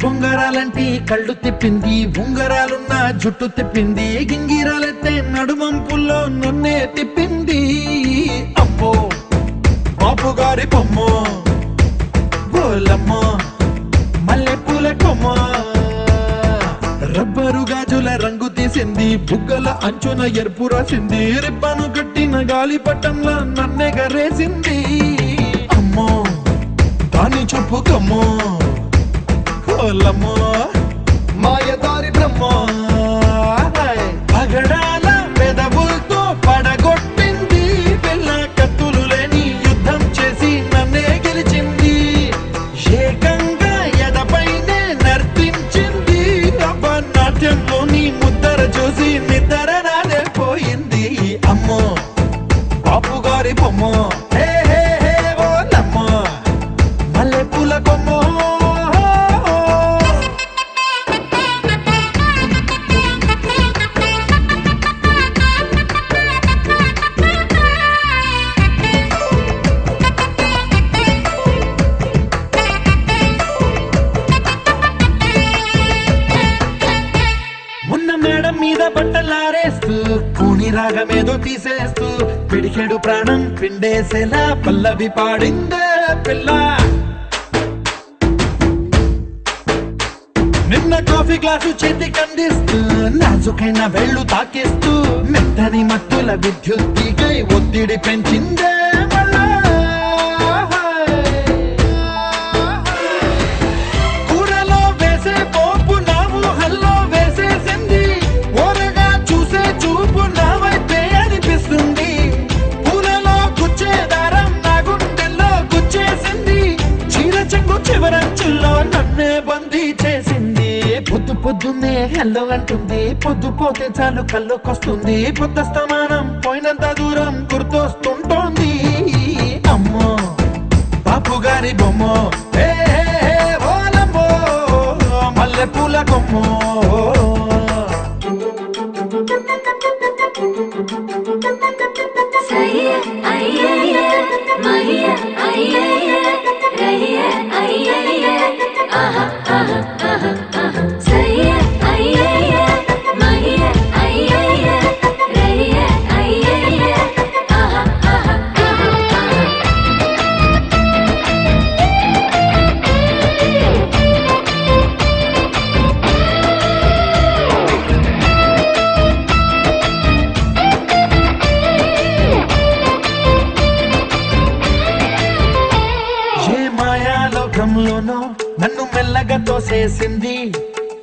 బొంగరాలంటి కళ్ళు తిప్పింది, ఉంగరాలున్న జుట్టు తిప్పింది, గింగిరాలెత్తే నడుమంపుల్లో నన్నే తిప్పింది. అమ్మో బాపు గారి బొమ్మ, గోలమ్మ మల్లెపూల కొమ్మ, రబ్బరు గాజుల రంగు తీసింది, బుగ్గల అంచున ఎరుపు రాసింది, రిబ్బను కట్టిన గాలి పట్టంలో నన్నే గరేసింది. అమ్మో దాని చూపు కమ్మో, గోలమ్మ మాయదారి బ్రహ్మ, పగడాల పెదవులతో పడగొట్టింది, పిల్ల కత్తులు లేని యుద్ధం చేసి నన్నే గెలిచింది, ఏకంగా ఎదపైనే నర్తించింది, నాట్యంలోని ముద్దర చూసి నిద్ర నాదే పోయింది. అమ్మో బాపు గారి బొమ్మ, హే హే హే ఓలమ్మ మల్లెపూల కొమ్మ. మేడం మీద బట్టలారేస్తూ కూని రాగమేదో తీసేస్తూ పిడికెడు ప్రాణం పిండేసేలా పల్లవి పాడిందే పిల్ల. నిన్న కాఫీ గ్లాసు చేతికి అందిస్తూ నాజుకైన వెళ్ళు తాకిస్తూ మెత్తని మత్తుల విద్యుత్తికై ఒత్తిడి పెంచిందే మళ్ళా. కూరలో వేసే పోపు నా ఊహల్లో వేసేసింది, ఓరగా చూసే చూపు నా వైపే అనిపిస్తుంది, పూలలో గుచ్చే దారం నా గుండెల్లో గుచ్చేసింది, చీర చెంగు చివరంచుల్లో నన్నే బందీ చేసింది. పొద్దు పొద్దున్నే హెల్లో అంటుంది, పొద్దు పోతే చాలు కళ్ళొకొస్తుంది, పొద్దు స్తమానం పోయినంత దూరం గుర్తొస్తుంటోంది. అమ్మో బాపు గారి బొమ్మ, హే హే హే ఓలమ్మో మల్లెపూల కొమ్మ. లోకంలోనో నన్ను మెల్లగా తోసేసింది,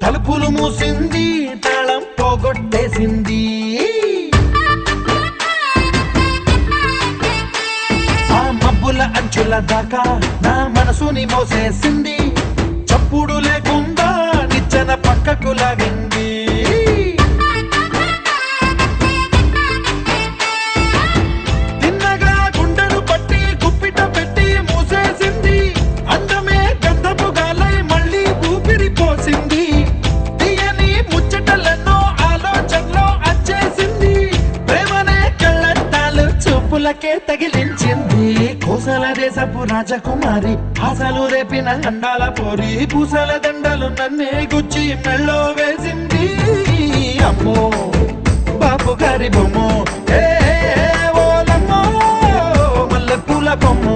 తలుపులు మూసింది, తాళం పోగొట్టేసింది, ఆ మబ్బుల అంచుల దాకా నా మనసుని మోసేసింది, చప్పుడు లేకుండా నిచ్చెన పక్కకు లాగింది, తిన్నగా గుండెను పట్టి గుప్పిట పెట్టి మూసేసింది, అందమే గంధపు గాలై మళ్ళీ ఊపిరి పోసింది, తీయని ముచ్చటలెన్నో ఆలోచనలో అచ్చేసింది, ప్రేమనే కళ్ళట్టాలు చూపులకే తగిలించింది, కోసల దేశపు రాజకుమారి ఆశలు రేపిన అండాల పోరి, పూసల దండలు నన్నే గుచ్చి మెళ్ళో వేసింది. అమ్మో బాపు గారి బొమ్మ, హే ఓలమ్మో మల్లెపూల కొమ్మ.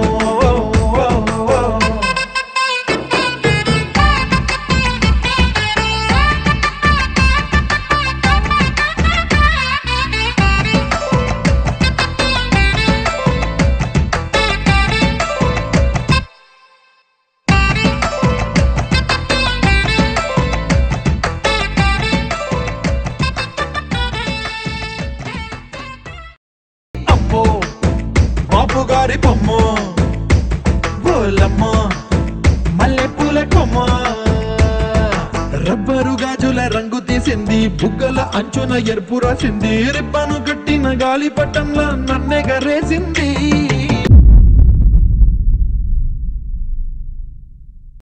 బాపు గారి బొమ్మ, గోలమ్మ మల్లెపూల కొమ్మ, రబ్బరు గాజుల రంగు తీసింది, బుగ్గల అంచున ఎరుపు రాసింది, రిబ్బను కట్టిన గాలి పట్టంలో నన్నే గరేసింది.